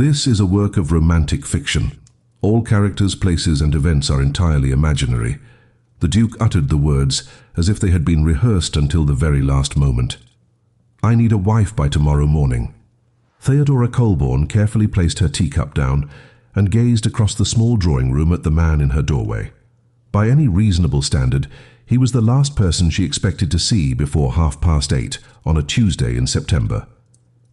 This is a work of romantic fiction. All characters, places, and events are entirely imaginary. The Duke uttered the words as if they had been rehearsed until the very last moment. I need a wife by tomorrow morning. Theodora Colborne carefully placed her teacup down and gazed across the small drawing room at the man in her doorway. By any reasonable standard, he was the last person she expected to see before 8:30 on a Tuesday in September.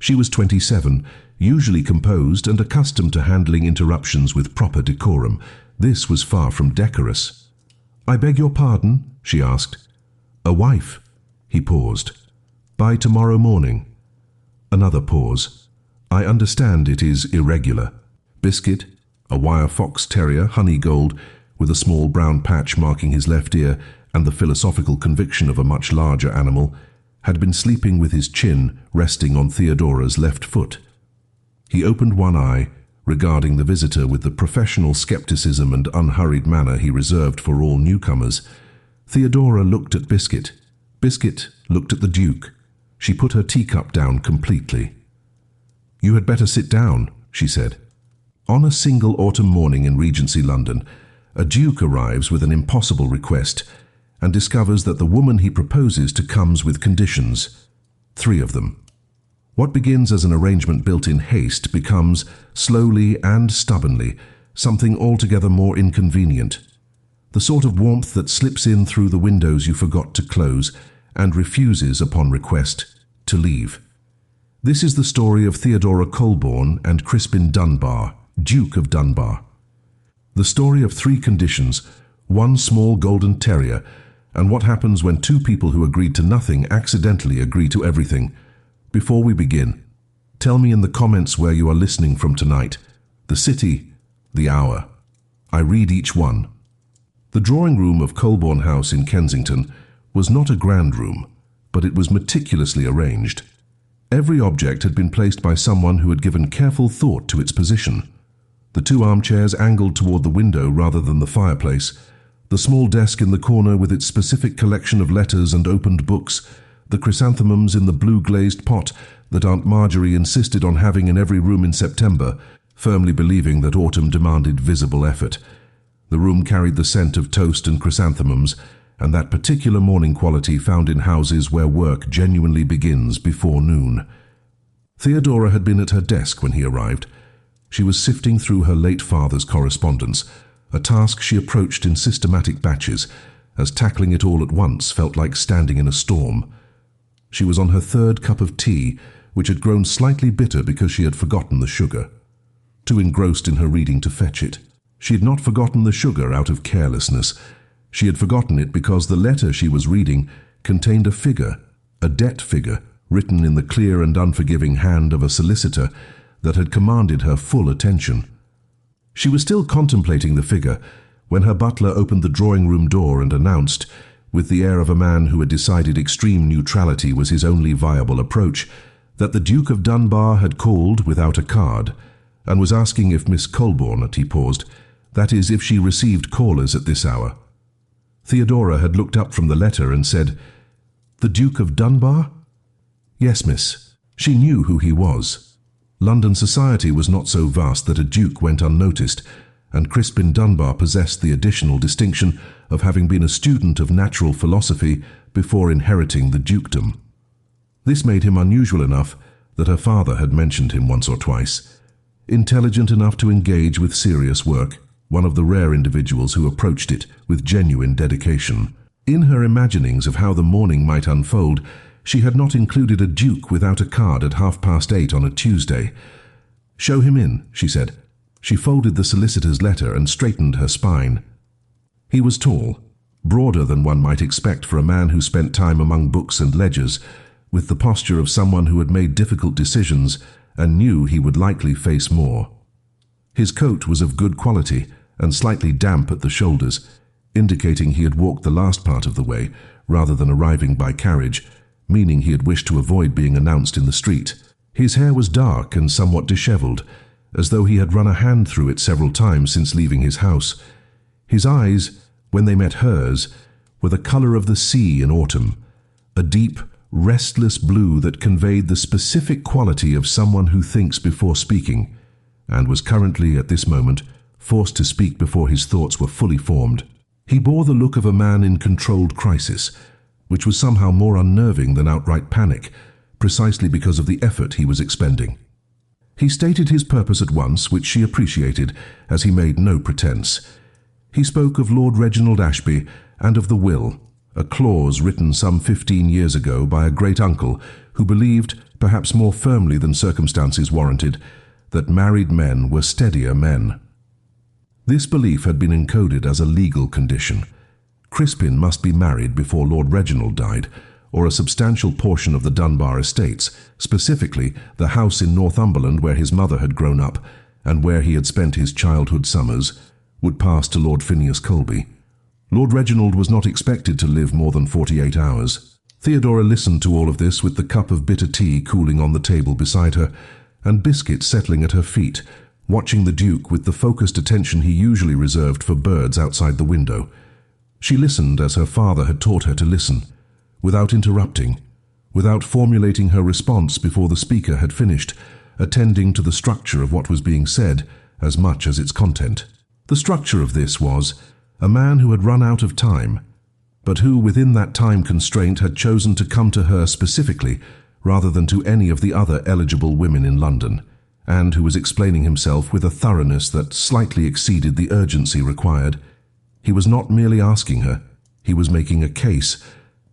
She was 27, usually composed and accustomed to handling interruptions with proper decorum. This was far from decorous. "I beg your pardon?" she asked. "A wife." He paused. "By tomorrow morning." Another pause. "I understand it is irregular." Biscuit, a wire fox terrier, honey gold, with a small brown patch marking his left ear and the philosophical conviction of a much larger animal, had been sleeping with his chin resting on Theodora's left foot. He opened one eye, regarding the visitor with the professional skepticism and unhurried manner he reserved for all newcomers. Theodora looked at Biscuit. Biscuit looked at the Duke. She put her teacup down completely. "You had better sit down," she said. On a single autumn morning in Regency London, a Duke arrives with an impossible request and discovers that the woman he proposes to comes with conditions. 3 of them. What begins as an arrangement built in haste becomes, slowly and stubbornly, something altogether more inconvenient. The sort of warmth that slips in through the windows you forgot to close and refuses, upon request, to leave. This is the story of Theodora Colborne and Crispin Dunbar, Duke of Dunbar. The story of 3 conditions, 1 small golden terrier, and what happens when 2 people who agreed to nothing accidentally agree to everything. Before we begin, tell me in the comments where you are listening from tonight, the city, the hour. I read each one. The drawing room of Colborne House in Kensington was not a grand room, but it was meticulously arranged. Every object had been placed by someone who had given careful thought to its position. The 2 armchairs angled toward the window rather than the fireplace, the small desk in the corner with its specific collection of letters and opened books, the chrysanthemums in the blue-glazed pot that Aunt Marjorie insisted on having in every room in September, firmly believing that autumn demanded visible effort. The room carried the scent of toast and chrysanthemums, and that particular morning quality found in houses where work genuinely begins before noon. Theodora had been at her desk when he arrived. She was sifting through her late father's correspondence, a task she approached in systematic batches, as tackling it all at once felt like standing in a storm. She was on her 3rd cup of tea, which had grown slightly bitter because she had forgotten the sugar. Too engrossed in her reading to fetch it. She had not forgotten the sugar out of carelessness. She had forgotten it because the letter she was reading contained a figure, a debt figure, written in the clear and unforgiving hand of a solicitor that had commanded her full attention. She was still contemplating the figure when her butler opened the drawing-room door and announced, with the air of a man who had decided extreme neutrality was his only viable approach, that the Duke of Dunbar had called without a card, and was asking if Miss Colborne, he paused, that is, if she received callers at this hour. Theodora had looked up from the letter and said, "The Duke of Dunbar?" "Yes, miss." She knew who he was. London society was not so vast that a duke went unnoticed, and Crispin Dunbar possessed the additional distinction of having been a student of natural philosophy before inheriting the dukedom. This made him unusual enough that her father had mentioned him once or twice. Intelligent enough to engage with serious work, one of the rare individuals who approached it with genuine dedication. In her imaginings of how the morning might unfold, she had not included a duke without a card at 8:30 on a Tuesday. "Show him in," she said. She folded the solicitor's letter and straightened her spine. He was tall, broader than one might expect for a man who spent time among books and ledgers, with the posture of someone who had made difficult decisions and knew he would likely face more. His coat was of good quality and slightly damp at the shoulders, indicating he had walked the last part of the way rather than arriving by carriage, meaning he had wished to avoid being announced in the street. His hair was dark and somewhat disheveled, as though he had run a hand through it several times since leaving his house. His eyes, when they met hers, were the color of the sea in autumn, a deep, restless blue that conveyed the specific quality of someone who thinks before speaking, and was currently, at this moment, forced to speak before his thoughts were fully formed. He bore the look of a man in controlled crisis, which was somehow more unnerving than outright panic, precisely because of the effort he was expending. He stated his purpose at once, which she appreciated, as he made no pretense. He spoke of Lord Reginald Ashby and of the will, a clause written some 15 years ago by a great-uncle who believed, perhaps more firmly than circumstances warranted, that married men were steadier men. This belief had been encoded as a legal condition. Crispin must be married before Lord Reginald died, or a substantial portion of the Dunbar estates, specifically the house in Northumberland where his mother had grown up and where he had spent his childhood summers, would pass to Lord Phineas Colby. Lord Reginald was not expected to live more than 48 hours. Theodora listened to all of this with the cup of bitter tea cooling on the table beside her, and Biscuit settling at her feet, watching the Duke with the focused attention he usually reserved for birds outside the window. She listened as her father had taught her to listen, without interrupting, without formulating her response before the speaker had finished, attending to the structure of what was being said as much as its content. The structure of this was a man who had run out of time, but who within that time constraint had chosen to come to her specifically rather than to any of the other eligible women in London, and who was explaining himself with a thoroughness that slightly exceeded the urgency required. He was not merely asking her, he was making a case.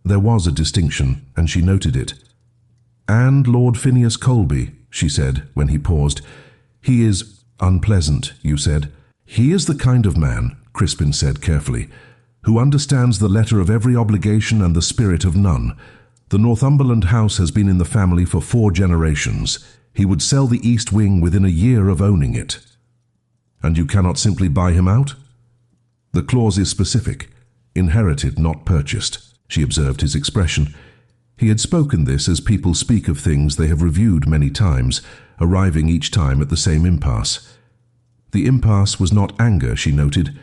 There was a distinction, and she noted it. "And Lord Phineas Colby," she said when he paused. "He is unpleasant, you said." "He is the kind of man," Crispin said carefully, "who understands the letter of every obligation and the spirit of none. The Northumberland house has been in the family for 4 generations. He would sell the East Wing within a year of owning it." "And you cannot simply buy him out?" "The clause is specific. Inherited, not purchased." She observed his expression. He had spoken this as people speak of things they have reviewed many times, arriving each time at the same impasse. The impasse was not anger, she noted.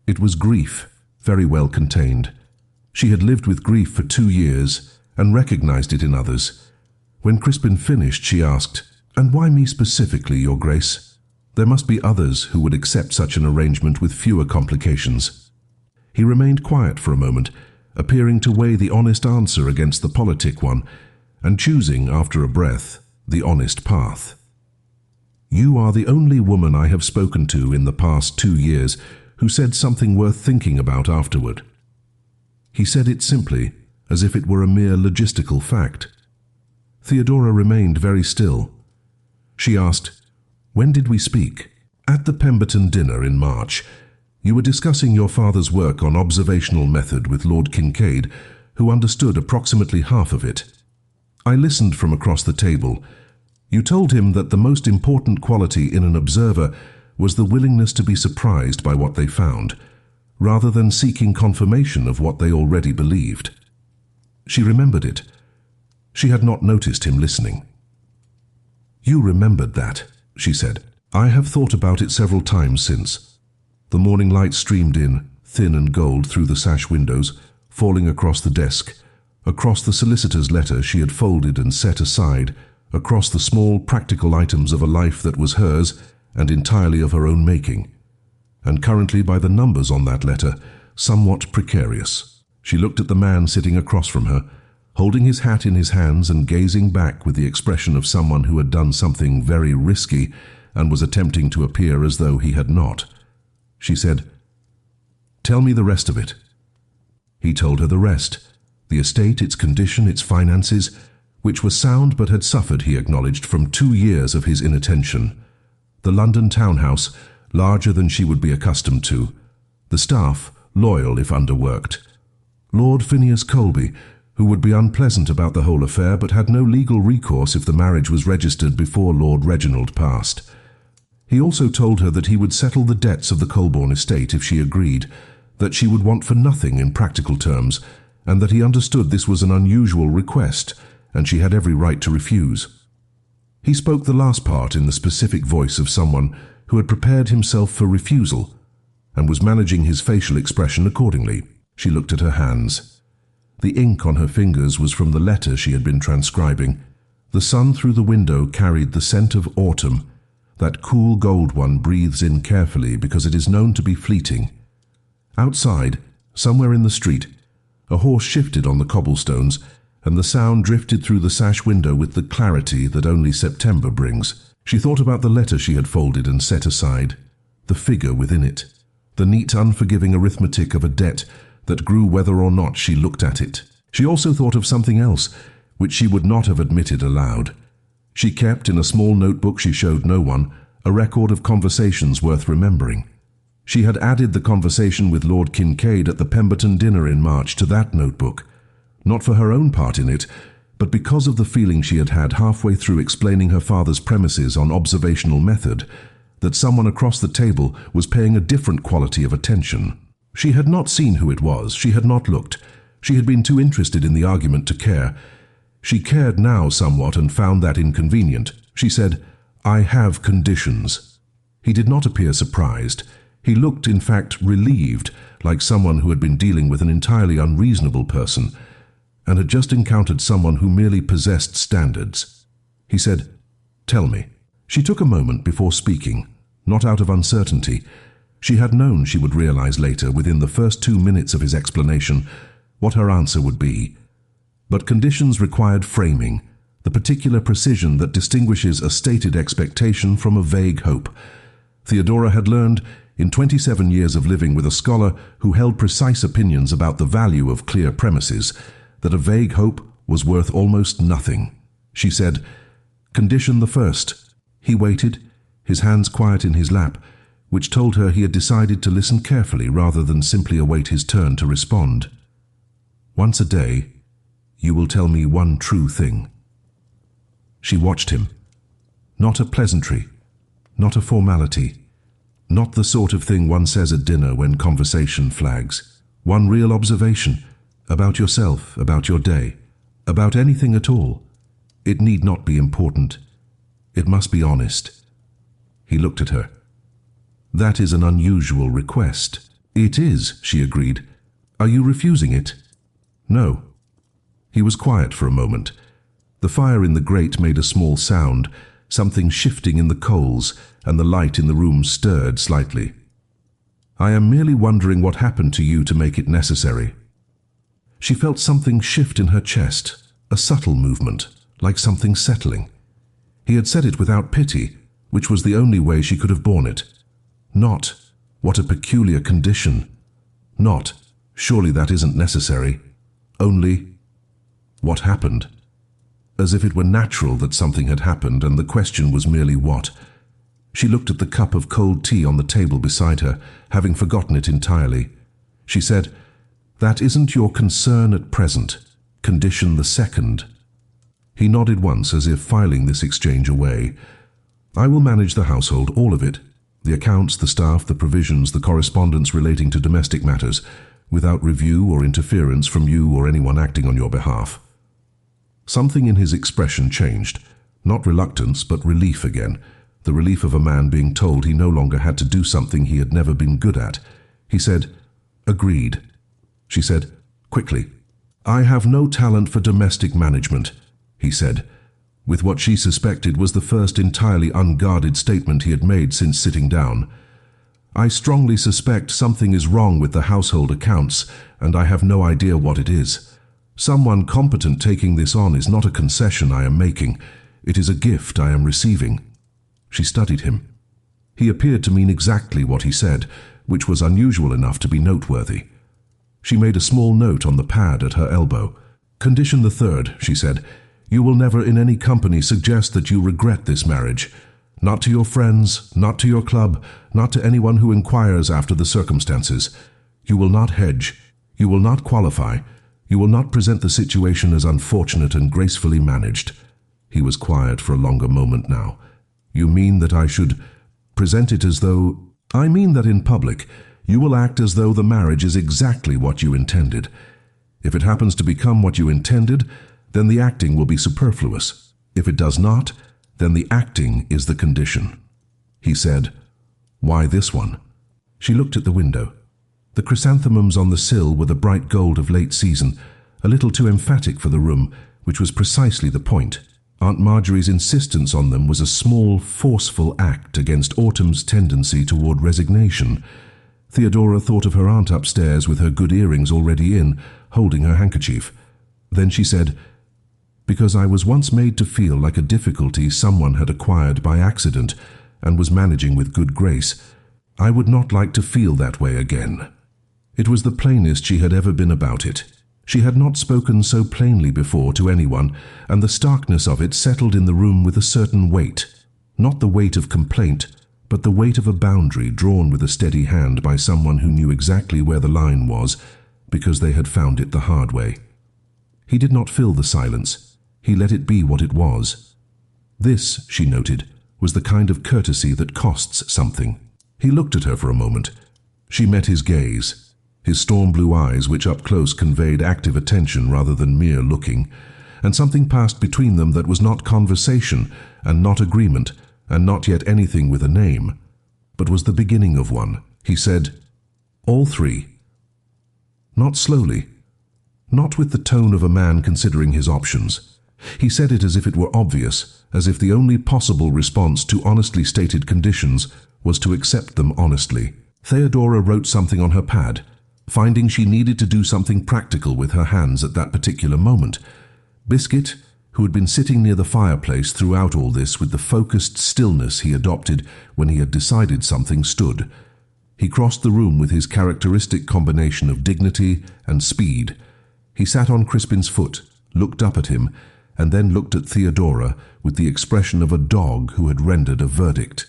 It was grief, very well contained. She had lived with grief for 2 years and recognized it in others. When Crispin finished, she asked, "And why me specifically, Your Grace? There must be others who would accept such an arrangement with fewer complications." He remained quiet for a moment, appearing to weigh the honest answer against the politic one, and choosing, after a breath, the honest path. "You are the only woman I have spoken to in the past 2 years who said something worth thinking about afterward." He said it simply, as if it were a mere logistical fact. Theodora remained very still. She asked, "When did we speak?" "At the Pemberton dinner in March. You were discussing your father's work on observational method with Lord Kincaid, who understood approximately half of it. I listened from across the table. You told him that the most important quality in an observer was the willingness to be surprised by what they found, rather than seeking confirmation of what they already believed." She remembered it. She had not noticed him listening. "You remembered that," she said. "I have thought about it several times since." The morning light streamed in, thin and gold, through the sash windows, falling across the desk, across the solicitor's letter she had folded and set aside, across the small practical items of a life that was hers and entirely of her own making, and currently by the numbers on that letter, somewhat precarious. She looked at the man sitting across from her, holding his hat in his hands and gazing back with the expression of someone who had done something very risky and was attempting to appear as though he had not. She said, "Tell me the rest of it." He told her the rest, the estate, its condition, its finances, which were sound but had suffered, he acknowledged, from 2 years of his inattention. The London townhouse, larger than she would be accustomed to. The staff, loyal if underworked. Lord Phineas Colby, who would be unpleasant about the whole affair but had no legal recourse if the marriage was registered before Lord Reginald passed. He also told her that he would settle the debts of the Colborne estate if she agreed, that she would want for nothing in practical terms, and that he understood this was an unusual request, and she had every right to refuse. He spoke the last part in the specific voice of someone who had prepared himself for refusal, and was managing his facial expression accordingly. She looked at her hands. The ink on her fingers was from the letter she had been transcribing. The sun through the window carried the scent of autumn. That cool gold one breathes in carefully because it is known to be fleeting. Outside, somewhere in the street, a horse shifted on the cobblestones, and the sound drifted through the sash window with the clarity that only September brings. She thought about the letter she had folded and set aside, the figure within it, the neat, unforgiving arithmetic of a debt that grew whether or not she looked at it. She also thought of something else, which she would not have admitted aloud. She kept, in a small notebook she showed no one, a record of conversations worth remembering. She had added the conversation with Lord Kincaid at the Pemberton dinner in March to that notebook, not for her own part in it, but because of the feeling she had had halfway through explaining her father's premises on observational method, that someone across the table was paying a different quality of attention. She had not seen who it was, she had not looked. She had been too interested in the argument to care. She cared now somewhat and found that inconvenient. She said, "I have conditions." He did not appear surprised. He looked, in fact, relieved, like someone who had been dealing with an entirely unreasonable person and had just encountered someone who merely possessed standards. He said, "Tell me." She took a moment before speaking, not out of uncertainty. She had known she would realize later, within the first 2 minutes of his explanation, what her answer would be. But conditions required framing, the particular precision that distinguishes a stated expectation from a vague hope. Theodora had learned, in 27 years of living with a scholar who held precise opinions about the value of clear premises, that a vague hope was worth almost nothing. She said, "Condition the first." He waited, his hands quiet in his lap, which told her he had decided to listen carefully rather than simply await his turn to respond. "Once a day, you will tell me one true thing." She watched him. Not a pleasantry, not a formality, not the sort of thing one says at dinner when conversation flags. One real observation, about yourself, about your day, about anything at all. It need not be important. It must be honest. He looked at her. "That is an unusual request." "It is," she agreed. "Are you refusing it?" "No." He was quiet for a moment. The fire in the grate made a small sound, something shifting in the coals, and the light in the room stirred slightly. "I am merely wondering what happened to you to make it necessary." She felt something shift in her chest, a subtle movement, like something settling. He had said it without pity, which was the only way she could have borne it. Not, "What a peculiar condition." Not, "Surely that isn't necessary." Only, "What happened?" As if it were natural that something had happened, and the question was merely what. She looked at the cup of cold tea on the table beside her, having forgotten it entirely. She said, "That isn't your concern at present. Condition the second." He nodded once, as if filing this exchange away. "I will manage the household, all of it. The accounts, the staff, the provisions, the correspondence relating to domestic matters, without review or interference from you or anyone acting on your behalf." Something in his expression changed. Not reluctance, but relief again. The relief of a man being told he no longer had to do something he had never been good at. He said, "Agreed." She said, quickly, "I have no talent for domestic management," he said, with what she suspected was the first entirely unguarded statement he had made since sitting down. "I strongly suspect something is wrong with the household accounts, and I have no idea what it is. Someone competent taking this on is not a concession I am making. It is a gift I am receiving." She studied him. He appeared to mean exactly what he said, which was unusual enough to be noteworthy. She made a small note on the pad at her elbow. "Condition the third," she said. "You will never in any company suggest that you regret this marriage. Not to your friends, not to your club, not to anyone who inquires after the circumstances. You will not hedge. You will not qualify. You will not present the situation as unfortunate and gracefully managed." He was quiet for a longer moment now. "You mean that I should present it as though—" "I mean that in public, you will act as though the marriage is exactly what you intended. If it happens to become what you intended, then the acting will be superfluous. If it does not, then the acting is the condition." He said, "Why this one?" She looked at the window. The chrysanthemums on the sill were the bright gold of late season, a little too emphatic for the room, which was precisely the point. Aunt Marjorie's insistence on them was a small, forceful act against Autumn's tendency toward resignation. Theodora thought of her aunt upstairs with her good earrings already in, holding her handkerchief. Then she said, "Because I was once made to feel like a difficulty someone had acquired by accident and was managing with good grace. I would not like to feel that way again." It was the plainest she had ever been about it. She had not spoken so plainly before to anyone, and the starkness of it settled in the room with a certain weight. Not the weight of complaint, but the weight of a boundary drawn with a steady hand by someone who knew exactly where the line was, because they had found it the hard way. He did not fill the silence. He let it be what it was. This, she noted, was the kind of courtesy that costs something. He looked at her for a moment. She met his gaze, his storm blue eyes, which up close conveyed active attention rather than mere looking, and something passed between them that was not conversation, and not agreement, and not yet anything with a name, but was the beginning of one. He said, "All three." Not slowly, not with the tone of a man considering his options. He said it as if it were obvious, as if the only possible response to honestly stated conditions was to accept them honestly. Theodora wrote something on her pad, finding she needed to do something practical with her hands at that particular moment. Biscuit, who had been sitting near the fireplace throughout all this with the focused stillness he adopted when he had decided something, stood. He crossed the room with his characteristic combination of dignity and speed. He sat on Crispin's foot, looked up at him, and then looked at Theodora with the expression of a dog who had rendered a verdict.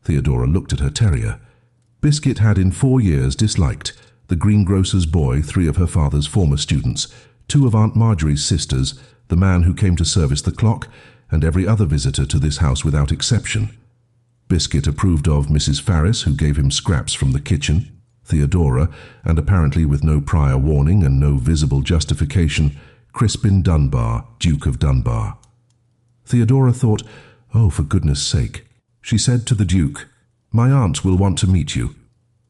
Theodora looked at her terrier. Biscuit had in 4 years disliked the greengrocer's boy, 3 of her father's former students, 2 of Aunt Marjorie's sisters, the man who came to service the clock, and every other visitor to this house without exception. Biscuit approved of Mrs. Farris, who gave him scraps from the kitchen. Theodora, and apparently with no prior warning and no visible justification, Crispin Dunbar, Duke of Dunbar. Theodora thought, "Oh, for goodness sake." She said to the Duke, "My aunt will want to meet you."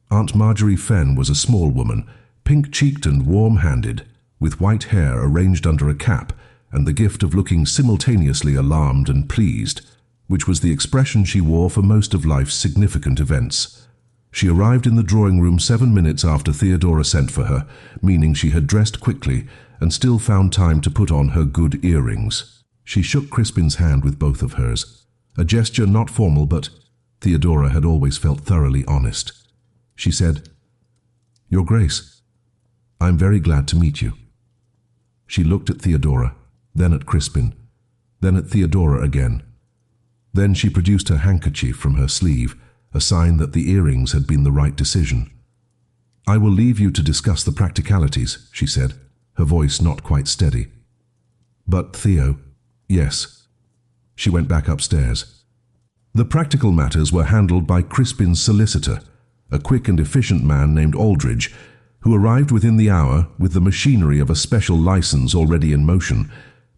Aunt Marjorie Fenn was a small woman, pink-cheeked and warm-handed, with white hair arranged under a cap, and the gift of looking simultaneously alarmed and pleased, which was the expression she wore for most of life's significant events. She arrived in the drawing-room 7 minutes after Theodora sent for her, meaning she had dressed quickly and still found time to put on her good earrings. She shook Crispin's hand with both of hers, a gesture not formal, but Theodora had always felt thoroughly honest. She said, "Your Grace, I'm very glad to meet you." She looked at Theodora, then at Crispin, then at Theodora again. Then she produced her handkerchief from her sleeve, a sign that the earrings had been the right decision. "I will leave you to discuss the practicalities," she said, her voice not quite steady. "But Theo, yes." She went back upstairs. The practical matters were handled by Crispin's solicitor, a quick and efficient man named Aldridge, who arrived within the hour with the machinery of a special license already in motion,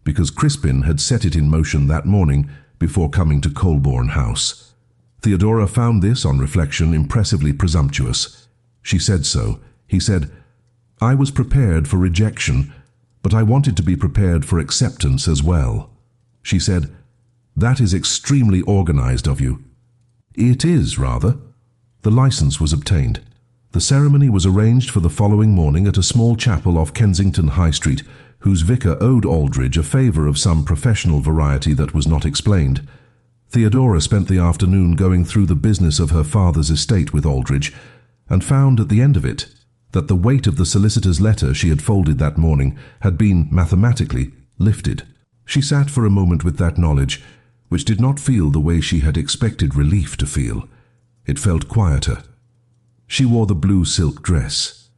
because Crispin had set it in motion that morning before coming to Colborne House. Theodora found this, on reflection, impressively presumptuous. She said so. He said, "I was prepared for rejection, but I wanted to be prepared for acceptance as well." She said, "That is extremely organized of you." "It is, rather." The license was obtained. The ceremony was arranged for the following morning at a small chapel off Kensington High Street, whose vicar owed Aldridge a favour of some professional variety that was not explained. Theodora spent the afternoon going through the business of her father's estate with Aldridge, and found at the end of it that the weight of the solicitor's letter she had folded that morning had been, mathematically, lifted. She sat for a moment with that knowledge, which did not feel the way she had expected relief to feel. It felt quieter. She wore the blue silk dress.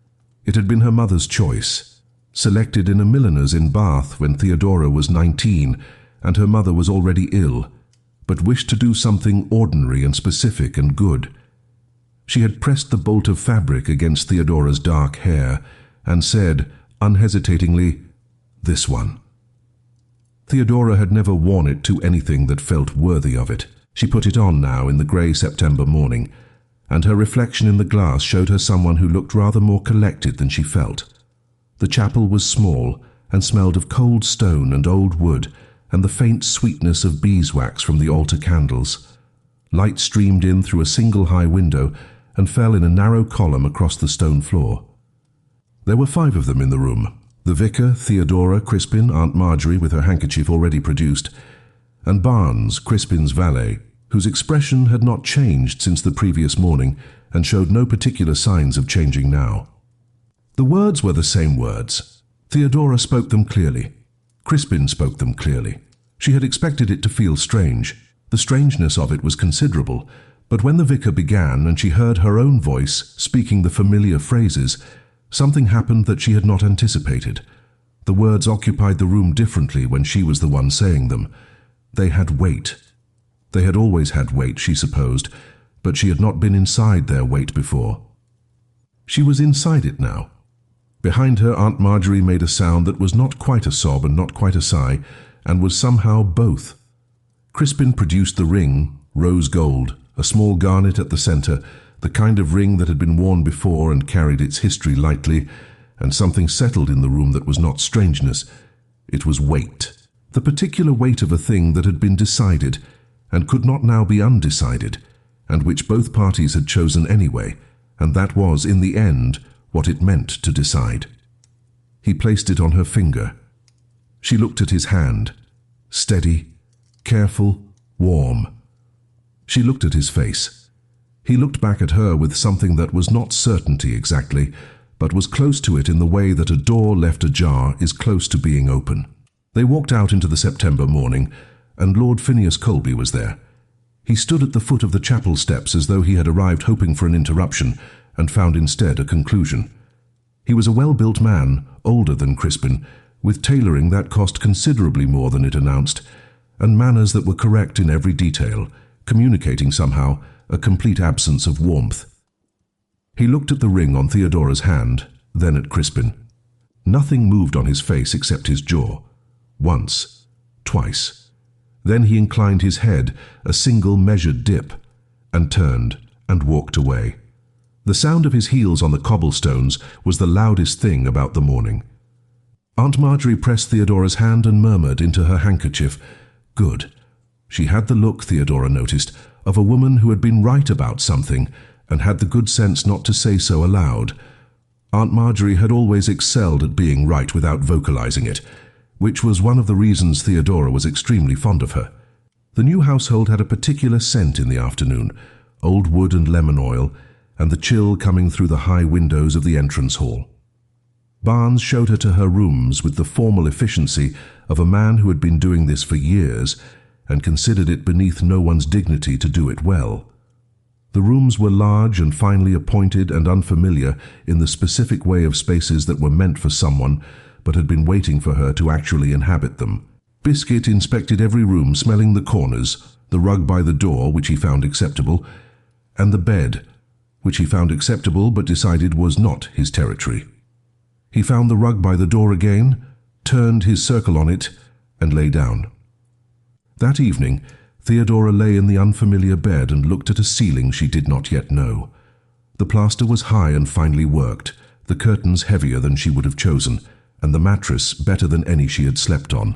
It had been her mother's choice, selected in a milliner's in Bath when Theodora was 19, and her mother was already ill, but wished to do something ordinary and specific and good. She had pressed the bolt of fabric against Theodora's dark hair and said, unhesitatingly, "This one." Theodora had never worn it to anything that felt worthy of it. She put it on now in the grey September morning, and her reflection in the glass showed her someone who looked rather more collected than she felt. The chapel was small and smelled of cold stone and old wood, and the faint sweetness of beeswax from the altar candles. Light streamed in through a single high window and fell in a narrow column across the stone floor. There were 5 of them in the room: the vicar, Theodora, Crispin, Aunt Marjorie with her handkerchief already produced, and Barnes, Crispin's valet, whose expression had not changed since the previous morning and showed no particular signs of changing now. The words were the same words. Theodora spoke them clearly. Crispin spoke them clearly. She had expected it to feel strange. The strangeness of it was considerable, but when the vicar began and she heard her own voice speaking the familiar phrases, something happened that she had not anticipated. The words occupied the room differently when she was the one saying them. They had weight. They had always had weight, she supposed, but she had not been inside their weight before. She was inside it now. Behind her, Aunt Marjorie made a sound that was not quite a sob and not quite a sigh, and was somehow both. Crispin produced the ring, rose gold, a small garnet at the center, the kind of ring that had been worn before and carried its history lightly, and something settled in the room that was not strangeness. It was weight, the particular weight of a thing that had been decided, and could not now be undecided, and which both parties had chosen anyway, and that was, in the end, what it meant to decide. He placed it on her finger. She looked at his hand, steady, careful, warm. She looked at his face. He looked back at her with something that was not certainty exactly, but was close to it in the way that a door left ajar is close to being open. They walked out into the September morning, and Lord Phineas Colby was there. He stood at the foot of the chapel steps as though he had arrived hoping for an interruption, and found instead a conclusion. He was a well-built man, older than Crispin, with tailoring that cost considerably more than it announced, and manners that were correct in every detail, communicating somehow a complete absence of warmth. He looked at the ring on Theodora's hand, then at Crispin. Nothing moved on his face except his jaw. Once, twice. Then he inclined his head, a single measured dip, and turned and walked away. The sound of his heels on the cobblestones was the loudest thing about the morning. Aunt Marjorie pressed Theodora's hand and murmured into her handkerchief, "Good." She had the look, Theodora noticed, of a woman who had been right about something and had the good sense not to say so aloud. Aunt Marjorie had always excelled at being right without vocalizing it, which was one of the reasons Theodora was extremely fond of her. The new household had a particular scent in the afternoon, old wood and lemon oil, and the chill coming through the high windows of the entrance hall. Barnes showed her to her rooms with the formal efficiency of a man who had been doing this for years and considered it beneath no one's dignity to do it well. The rooms were large and finely appointed and unfamiliar in the specific way of spaces that were meant for someone but had been waiting for her to actually inhabit them. Biscuit inspected every room, smelling the corners, the rug by the door, which he found acceptable, and the bed, which he found acceptable but decided was not his territory. He found the rug by the door again, turned his circle on it, and lay down. That evening, Theodora lay in the unfamiliar bed and looked at a ceiling she did not yet know. The plaster was high and finely worked, the curtains heavier than she would have chosen, and the mattress better than any she had slept on.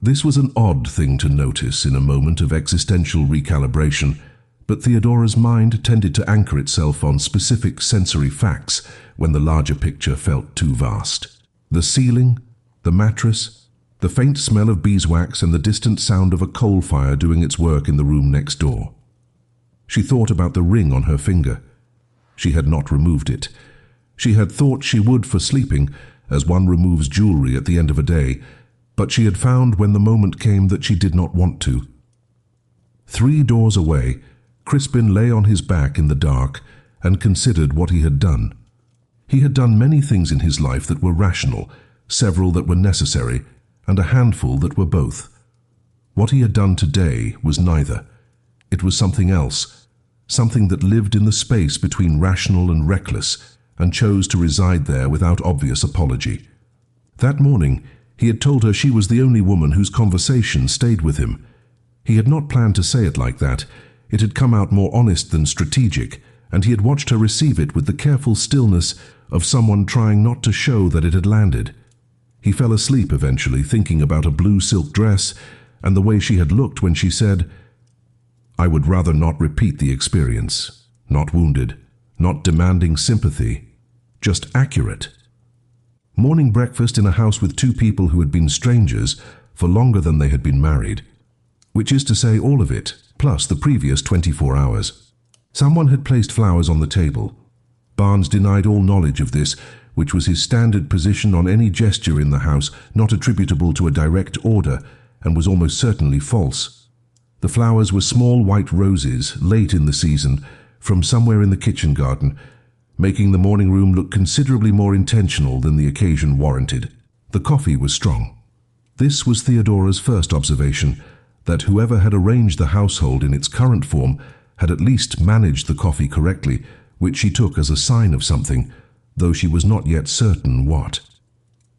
This was an odd thing to notice in a moment of existential recalibration, but Theodora's mind tended to anchor itself on specific sensory facts when the larger picture felt too vast. The ceiling, the mattress, the faint smell of beeswax and the distant sound of a coal fire doing its work in the room next door. She thought about the ring on her finger. She had not removed it. She had thought she would for sleeping, as one removes jewelry at the end of a day, but she had found when the moment came that she did not want to. 3 doors away, Crispin lay on his back in the dark and considered what he had done. He had done many things in his life that were rational, several that were necessary, and a handful that were both. What he had done today was neither. It was something else, something that lived in the space between rational and reckless, and chose to reside there without obvious apology. That morning, he had told her she was the only woman whose conversation stayed with him. He had not planned to say it like that. It had come out more honest than strategic, and he had watched her receive it with the careful stillness of someone trying not to show that it had landed. He fell asleep eventually, thinking about a blue silk dress and the way she had looked when she said, "I would rather not repeat the experience. Not wounded, not demanding sympathy, just accurate." Morning breakfast in a house with two people who had been strangers for longer than they had been married, which is to say all of it, plus the previous 24 hours. Someone had placed flowers on the table. Barnes denied all knowledge of this, which was his standard position on any gesture in the house not attributable to a direct order, and was almost certainly false. The flowers were small white roses, late in the season, from somewhere in the kitchen garden, making the morning room look considerably more intentional than the occasion warranted. The coffee was strong. This was Theodora's first observation, that whoever had arranged the household in its current form had at least managed the coffee correctly, which she took as a sign of something, though she was not yet certain what.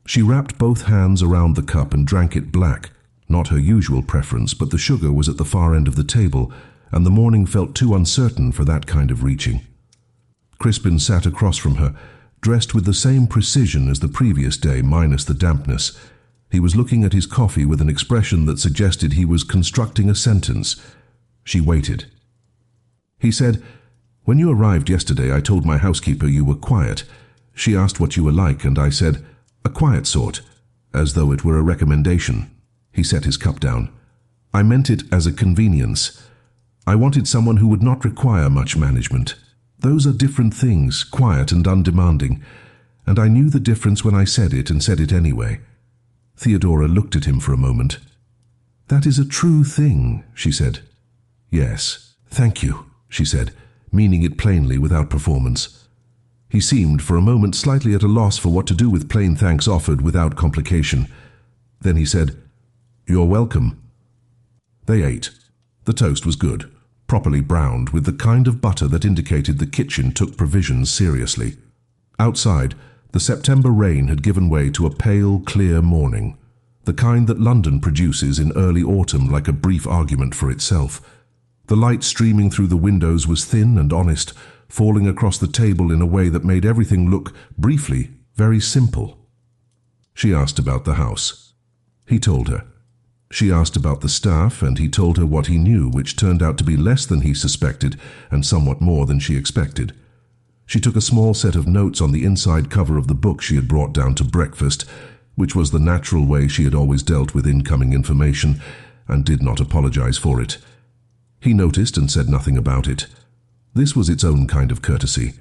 She wrapped both hands around the cup and drank it black, not her usual preference, but the sugar was at the far end of the table, and the morning felt too uncertain for that kind of reaching. Crispin sat across from her, dressed with the same precision as the previous day, minus the dampness. He was looking at his coffee with an expression that suggested he was constructing a sentence. She waited. He said, "When you arrived yesterday, I told my housekeeper you were quiet. She asked what you were like, and I said, 'A quiet sort,' as though it were a recommendation." He set his cup down. "I meant it as a convenience. I wanted someone who would not require much management. Those are different things, quiet and undemanding, and I knew the difference when I said it and said it anyway." Theodora looked at him for a moment. "That is a true thing," she said. "Yes, thank you," she said, meaning it plainly without performance. He seemed for a moment slightly at a loss for what to do with plain thanks offered without complication. Then he said, "You're welcome." They ate. The toast was good, properly browned, with the kind of butter that indicated the kitchen took provisions seriously. Outside, the September rain had given way to a pale, clear morning, the kind that London produces in early autumn like a brief argument for itself. The light streaming through the windows was thin and honest, falling across the table in a way that made everything look, briefly, very simple. She asked about the house. He told her. She asked about the staff, and he told her what he knew, which turned out to be less than he suspected and somewhat more than she expected. She took a small set of notes on the inside cover of the book she had brought down to breakfast, which was the natural way she had always dealt with incoming information, and did not apologize for it. He noticed and said nothing about it. This was its own kind of courtesy.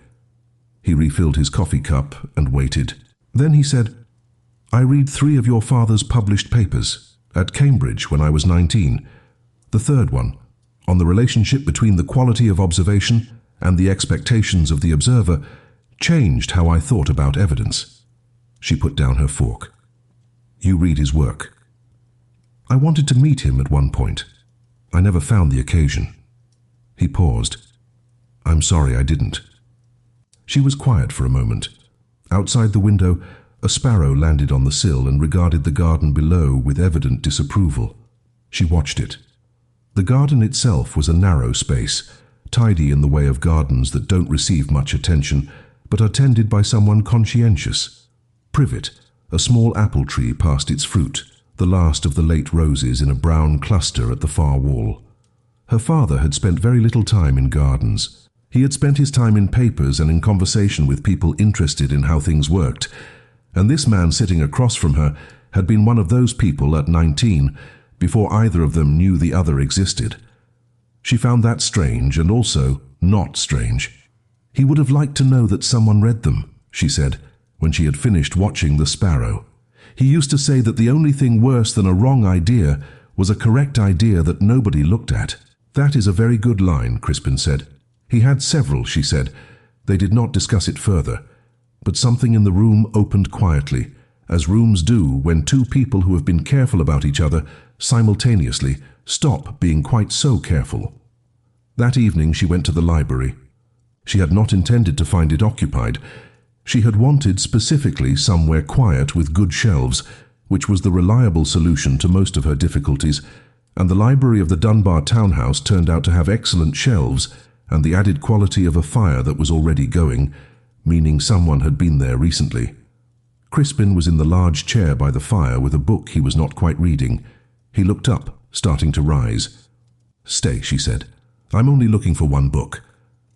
He refilled his coffee cup and waited. Then he said, "I read 3 of your father's published papers, at Cambridge when I was 19. The third one, on the relationship between the quality of observation and the expectations of the observer, changed how I thought about evidence." She put down her fork. "You read his work." "I wanted to meet him at one point. I never found the occasion." He paused. "I'm sorry I didn't." She was quiet for a moment. Outside the window, a sparrow landed on the sill and regarded the garden below with evident disapproval. She watched it. The garden itself was a narrow space, tidy in the way of gardens that don't receive much attention, but are tended by someone conscientious. Privet, a small apple tree, passed its fruit, the last of the late roses in a brown cluster at the far wall. Her father had spent very little time in gardens. He had spent his time in papers and in conversation with people interested in how things worked, and this man sitting across from her had been one of those people at 19, before either of them knew the other existed. She found that strange and also not strange. He would have liked to know that someone read them, she said, when she had finished watching the sparrow. He used to say that the only thing worse than a wrong idea was a correct idea that nobody looked at. "That is a very good line," Crispin said. He had several, she said. They did not discuss it further. But something in the room opened quietly, as rooms do when two people who have been careful about each other simultaneously stop being quite so careful. That evening she went to the library. She had not intended to find it occupied. She had wanted specifically somewhere quiet with good shelves, which was the reliable solution to most of her difficulties, and the library of the Dunbar townhouse turned out to have excellent shelves and the added quality of a fire that was already going, meaning someone had been there recently. Crispin was in the large chair by the fire with a book he was not quite reading. He looked up, starting to rise. "Stay," she said. "I'm only looking for one book."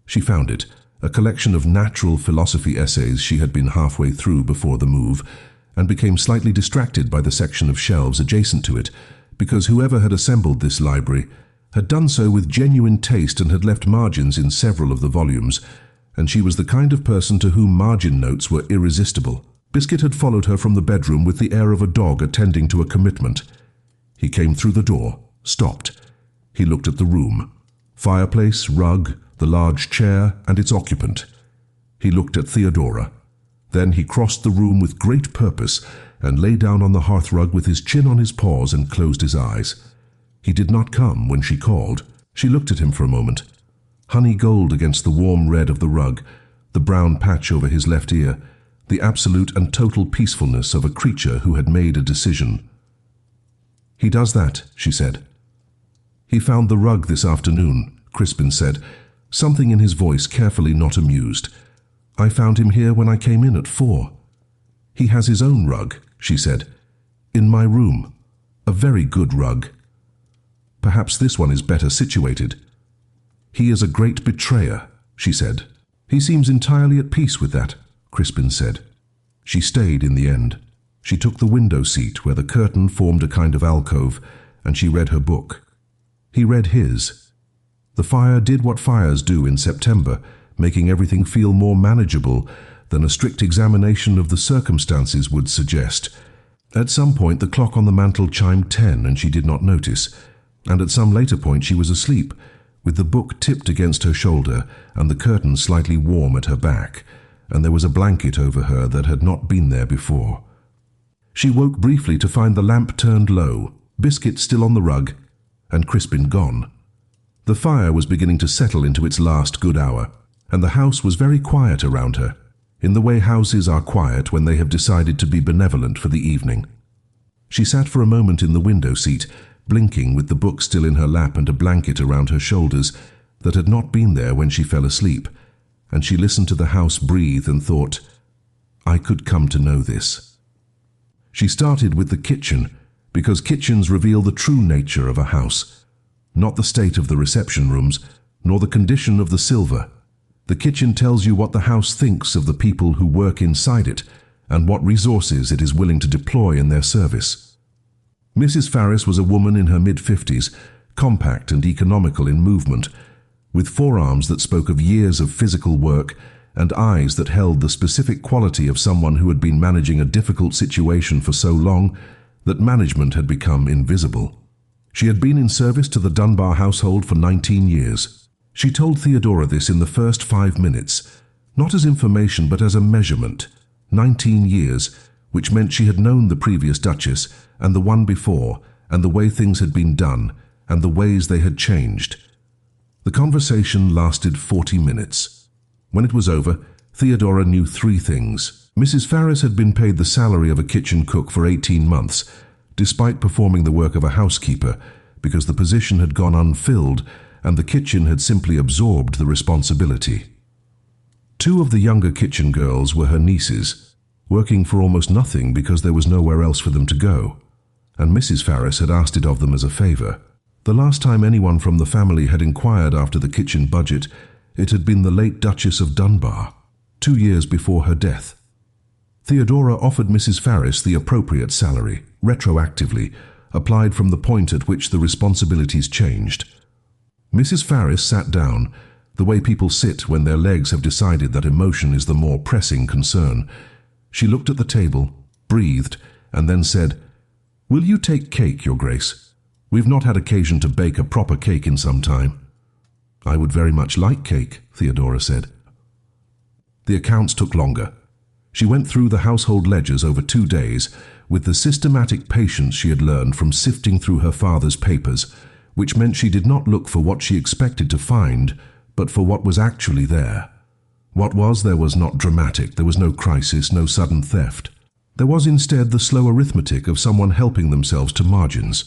She found it, a collection of natural philosophy essays she had been halfway through before the move, and became slightly distracted by the section of shelves adjacent to it, because whoever had assembled this library had done so with genuine taste and had left margins in several of the volumes, and she was the kind of person to whom margin notes were irresistible. Biscuit had followed her from the bedroom with the air of a dog attending to a commitment. He came through the door, stopped. He looked at the room. Fireplace, rug, the large chair, and its occupant. He looked at Theodora. Then he crossed the room with great purpose and lay down on the hearthrug with his chin on his paws and closed his eyes. He did not come when she called. She looked at him for a moment. Honey gold against the warm red of the rug, the brown patch over his left ear, the absolute and total peacefulness of a creature who had made a decision. "He does that," she said. "He found the rug this afternoon," Crispin said, something in his voice carefully not amused. "I found him here when I came in at 4. "He has his own rug," she said. "In my room. A very good rug. Perhaps this one is better situated." "He is a great betrayer," she said. "He seems entirely at peace with that," Crispin said. She stayed in the end. She took the window seat where the curtain formed a kind of alcove, and she read her book. He read his. The fire did what fires do in September, making everything feel more manageable than a strict examination of the circumstances would suggest. At some point the clock on the mantel chimed 10 and she did not notice, and at some later point she was asleep, with the book tipped against her shoulder and the curtain slightly warm at her back, and there was a blanket over her that had not been there before. She woke briefly to find the lamp turned low, Biscuit still on the rug, and Crispin gone. The fire was beginning to settle into its last good hour, and the house was very quiet around her, in the way houses are quiet when they have decided to be benevolent for the evening. She sat for a moment in the window seat, blinking with the book still in her lap and a blanket around her shoulders that had not been there when she fell asleep, and she listened to the house breathe and thought, "I could come to know this." She started with the kitchen, because kitchens reveal the true nature of a house, not the state of the reception rooms, nor the condition of the silver. The kitchen tells you what the house thinks of the people who work inside it, and what resources it is willing to deploy in their service. Mrs. Farris was a woman in her mid-50s, compact and economical in movement, with forearms that spoke of years of physical work and eyes that held the specific quality of someone who had been managing a difficult situation for so long that management had become invisible. She had been in service to the Dunbar household for 19 years. She told Theodora this in the first 5 minutes, not as information but as a measurement. 19 years, which meant she had known the previous Duchess and the one before, and the way things had been done, and the ways they had changed. The conversation lasted 40 minutes. When it was over, Theodora knew 3 things. Mrs. Farris had been paid the salary of a kitchen cook for 18 months, despite performing the work of a housekeeper, because the position had gone unfilled and the kitchen had simply absorbed the responsibility. 2 of the younger kitchen girls were her nieces, working for almost nothing because there was nowhere else for them to go, and Mrs. Farris had asked it of them as a favor. The last time anyone from the family had inquired after the kitchen budget, it had been the late Duchess of Dunbar, 2 years before her death. Theodora offered Mrs. Farris the appropriate salary, retroactively, applied from the point at which the responsibilities changed. Mrs. Farris sat down, the way people sit when their legs have decided that emotion is the more pressing concern. She looked at the table, breathed, and then said, "Will you take cake, Your Grace? We've not had occasion to bake a proper cake in some time." "I would very much like cake," Theodora said. The accounts took longer. She went through the household ledgers over 2 days with the systematic patience she had learned from sifting through her father's papers, which meant she did not look for what she expected to find, but for what was actually there. What was there was not dramatic, there was no crisis, no sudden theft. There was instead the slow arithmetic of someone helping themselves to margins.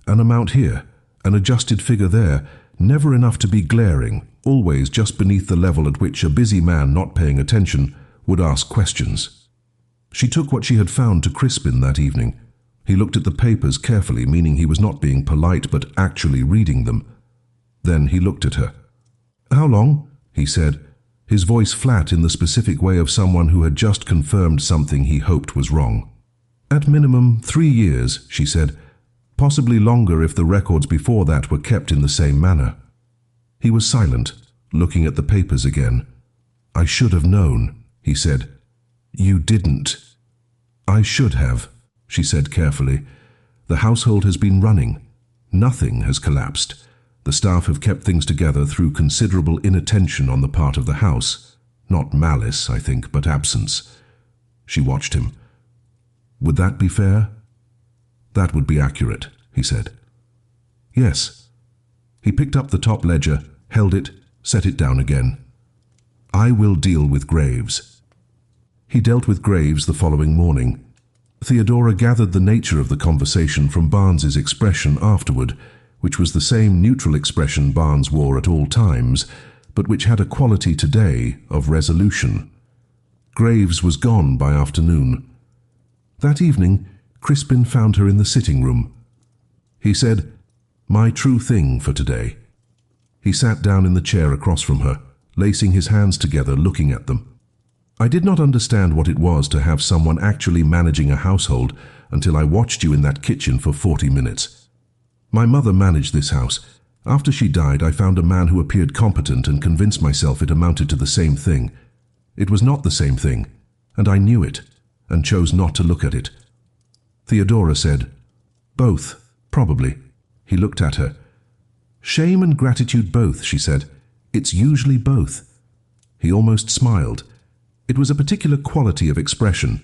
An amount here, an adjusted figure there, never enough to be glaring, always just beneath the level at which a busy man not paying attention would ask questions. She took what she had found to Crispin that evening. He looked at the papers carefully, meaning he was not being polite but actually reading them. Then he looked at her. "How long?" he said, his voice flat in the specific way of someone who had just confirmed something he hoped was wrong. "At minimum 3 years," she said, "possibly longer if the records before that were kept in the same manner." He was silent, looking at the papers again. "I should have known," he said. "You didn't." "I should have," she said carefully. "The household has been running. Nothing has collapsed. The staff have kept things together through considerable inattention on the part of the house. Not malice, I think, but absence." She watched him. "Would that be fair?" "That would be accurate," he said. "Yes." He picked up the top ledger, held it, set it down again. "I will deal with Graves." He dealt with Graves the following morning. Theodora gathered the nature of the conversation from Barnes's expression afterward, which was the same neutral expression Barnes wore at all times, but which had a quality today of resolution. Graves was gone by afternoon. That evening, Crispin found her in the sitting room. He said, "My true thing for today." He sat down in the chair across from her, lacing his hands together, looking at them. "I did not understand what it was to have someone actually managing a household until I watched you in that kitchen for 40 minutes. My mother managed this house. After she died, I found a man who appeared competent and convinced myself it amounted to the same thing. It was not the same thing, and I knew it, and chose not to look at it." Theodora said, "Both, probably." He looked at her. "Shame and gratitude both," she said. "It's usually both." He almost smiled. It was a particular quality of expression,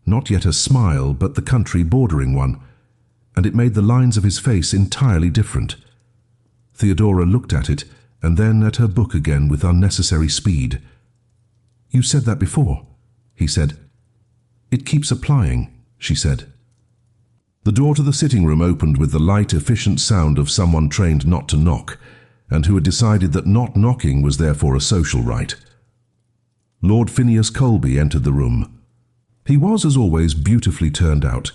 not yet a smile, but the country bordering one, and it made the lines of his face entirely different. Theodora looked at it, and then at her book again with unnecessary speed. "You said that before," he said. "It keeps applying," she said. The door to the sitting room opened with the light, efficient sound of someone trained not to knock, and who had decided that not knocking was therefore a social right. Lord Phineas Colby entered the room. He was, as always, beautifully turned out,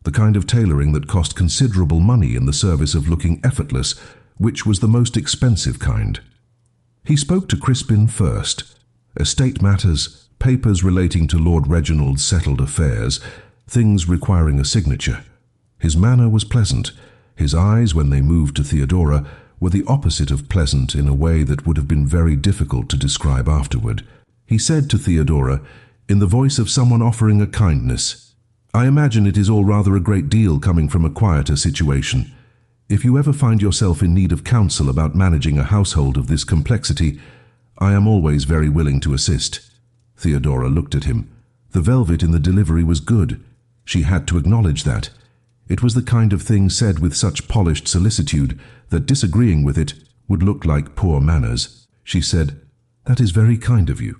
the kind of tailoring that cost considerable money in the service of looking effortless, which was the most expensive kind. He spoke to Crispin first. Estate matters, papers relating to Lord Reginald's settled affairs, things requiring a signature. His manner was pleasant. His eyes, when they moved to Theodora, were the opposite of pleasant in a way that would have been very difficult to describe afterward. He said to Theodora, in the voice of someone offering a kindness, "I imagine it is all rather a great deal coming from a quieter situation. If you ever find yourself in need of counsel about managing a household of this complexity, I am always very willing to assist." Theodora looked at him. The velvet in the delivery was good. She had to acknowledge that. It was the kind of thing said with such polished solicitude that disagreeing with it would look like poor manners. She said, "That is very kind of you."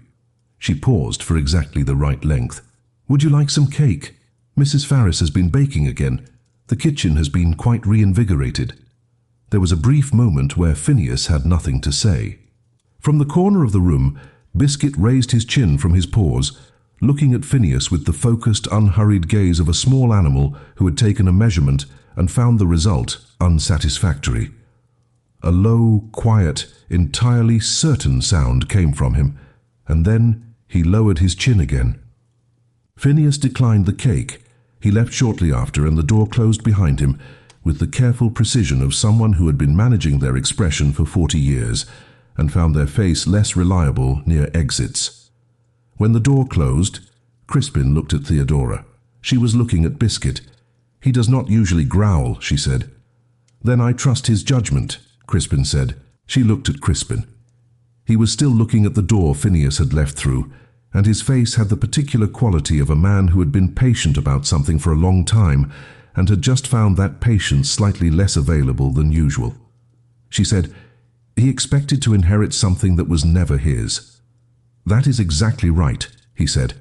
She paused for exactly the right length. "Would you like some cake? Mrs. Farris has been baking again. The kitchen has been quite reinvigorated." There was a brief moment where Phineas had nothing to say. From the corner of the room, Biscuit raised his chin from his paws, looking at Phineas with the focused, unhurried gaze of a small animal who had taken a measurement and found the result unsatisfactory. A low, quiet, entirely certain sound came from him, and then he lowered his chin again. Phineas declined the cake. He left shortly after, and the door closed behind him with the careful precision of someone who had been managing their expression for 40 years and found their face less reliable near exits. When the door closed, Crispin looked at Theodora. She was looking at Biscuit. "He does not usually growl," she said. "Then I trust his judgment," Crispin said. She looked at Crispin. He was still looking at the door Phineas had left through, and his face had the particular quality of a man who had been patient about something for a long time and had just found that patience slightly less available than usual. She said, "He expected to inherit something that was never his." "That is exactly right," he said,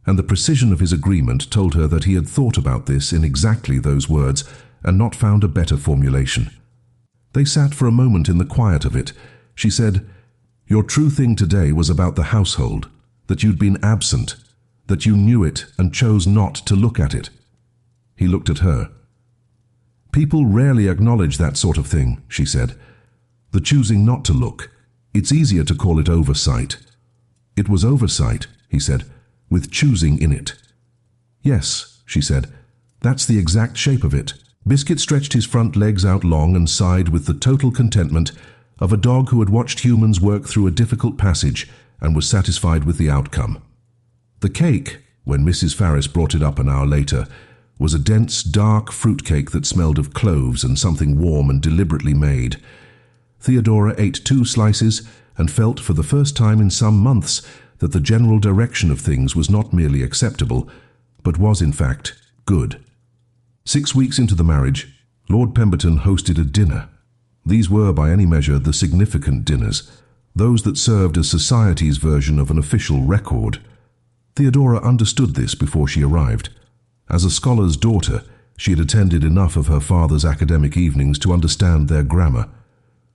and the precision of his agreement told her that he had thought about this in exactly those words and not found a better formulation. They sat for a moment in the quiet of it. She said, "Your true thing today was about the household, that you'd been absent. that you knew it and chose not to look at it. He looked at her. People rarely acknowledge that sort of thing, she said. The choosing not to look. It's easier to call it oversight. It was oversight, he said, with choosing in it. Yes, she said, that's the exact shape of it. Biscuit stretched his front legs out long and sighed with the total contentment of a dog who had watched humans work through a difficult passage and was satisfied with the outcome. The cake, when Mrs. Farris brought it up an hour later, was a dense, dark fruit cake that smelled of cloves and something warm and deliberately made. Theodora ate 2 slices and felt for the first time in some months that the general direction of things was not merely acceptable, but was in fact good. 6 weeks into the marriage, Lord Pemberton hosted a dinner. These were by any measure the significant dinners, those that served as society's version of an official record. Theodora understood this before she arrived. As a scholar's daughter, she had attended enough of her father's academic evenings to understand their grammar.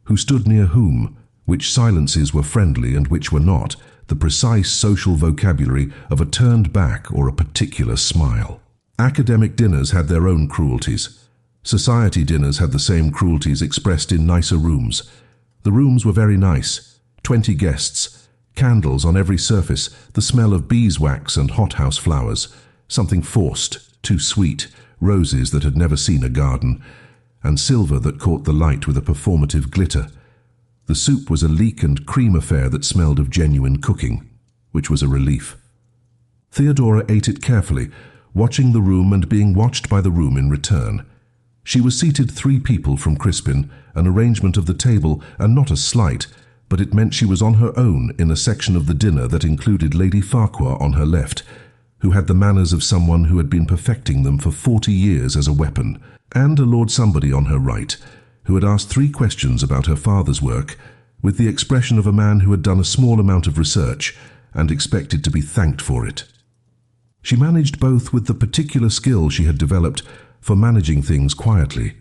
Who stood near whom, which silences were friendly and which were not, the precise social vocabulary of a turned back or a particular smile. Academic dinners had their own cruelties. Society dinners had the same cruelties expressed in nicer rooms. The rooms were very nice. 20 guests, candles on every surface, the smell of beeswax and hothouse flowers, something forced, too sweet, roses that had never seen a garden, and silver that caught the light with a performative glitter. The soup was a leek and cream affair that smelled of genuine cooking, which was a relief. Theodora ate it carefully, watching the room and being watched by the room in return. She was seated 3 people from Crispin, an arrangement of the table, and not a slight, but it meant she was on her own in a section of the dinner that included Lady Farquhar on her left, who had the manners of someone who had been perfecting them for 40 years as a weapon, and a Lord Somebody on her right, who had asked 3 questions about her father's work, with the expression of a man who had done a small amount of research and expected to be thanked for it. She managed both with the particular skill she had developed for managing things quietly.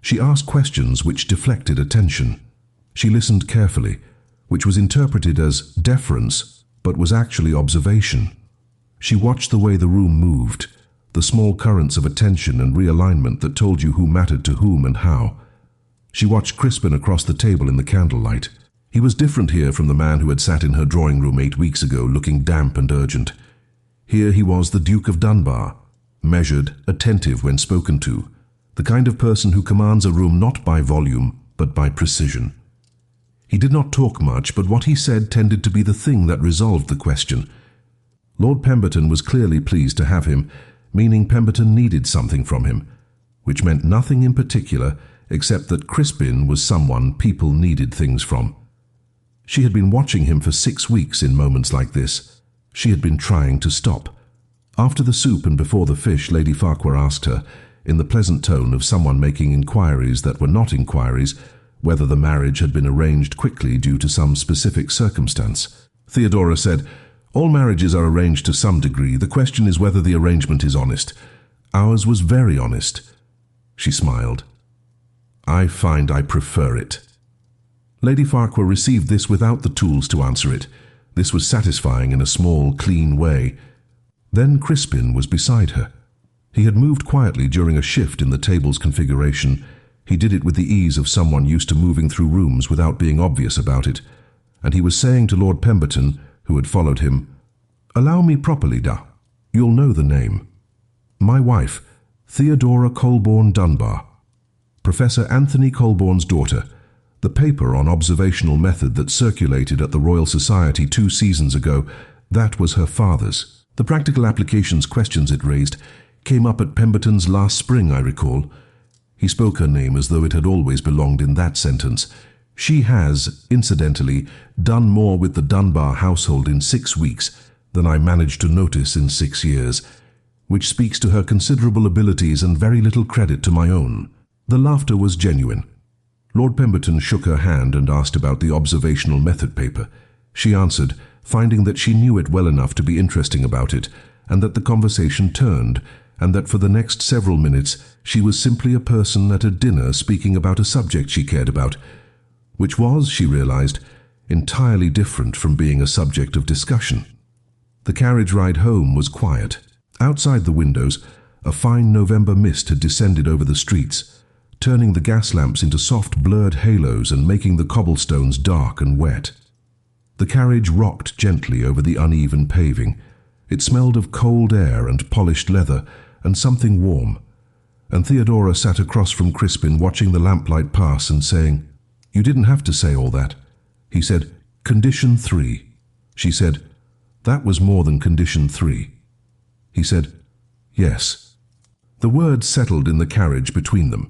She asked questions which deflected attention. She listened carefully, which was interpreted as deference, but was actually observation. She watched the way the room moved, the small currents of attention and realignment that told you who mattered to whom and how. She watched Crispin across the table in the candlelight. He was different here from the man who had sat in her drawing room 8 weeks ago, looking damp and urgent. Here he was the Duke of Dunbar, measured, attentive when spoken to, the kind of person who commands a room not by volume, but by precision. He did not talk much, but what he said tended to be the thing that resolved the question. Lord Pemberton was clearly pleased to have him, meaning Pemberton needed something from him, which meant nothing in particular except that Crispin was someone people needed things from. She had been watching him for 6 weeks in moments like this. She had been trying to stop. After the soup and before the fish, Lady Farquhar asked her, in the pleasant tone of someone making inquiries that were not inquiries, whether the marriage had been arranged quickly due to some specific circumstance. Theodora said, "All marriages are arranged to some degree. The question is whether the arrangement is honest. Ours was very honest." She smiled. "I find I prefer it." Lady Farquhar received this without the tools to answer it. This was satisfying in a small, clean way. Then Crispin was beside her. He had moved quietly during a shift in the table's configuration. He did it with the ease of someone used to moving through rooms without being obvious about it. And he was saying to Lord Pemberton, who had followed him, "Allow me properly, da. You'll know the name. My wife, Theodora Colborne Dunbar. Professor Anthony Colborne's daughter. The paper on observational method that circulated at the Royal Society 2 seasons ago, that was her father's. The practical applications questions it raised came up at Pemberton's last spring, I recall." He spoke her name as though it had always belonged in that sentence. "She has, incidentally, done more with the Dunbar household in 6 weeks than I managed to notice in 6 years, which speaks to her considerable abilities and very little credit to my own." The laughter was genuine. Lord Pemberton shook her hand and asked about the observational method paper. She answered, finding that she knew it well enough to be interesting about it, and that the conversation turned, and that for the next several minutes she was simply a person at a dinner speaking about a subject she cared about, which was, she realized, entirely different from being a subject of discussion. The carriage ride home was quiet. Outside the windows, a fine November mist had descended over the streets, turning the gas lamps into soft blurred halos and making the cobblestones dark and wet. The carriage rocked gently over the uneven paving. It smelled of cold air and polished leather and something warm, and Theodora sat across from Crispin watching the lamplight pass and saying, "You didn't have to say all that." He said, "Condition 3. She said, "That was more than condition 3. He said, "Yes." The words settled in the carriage between them.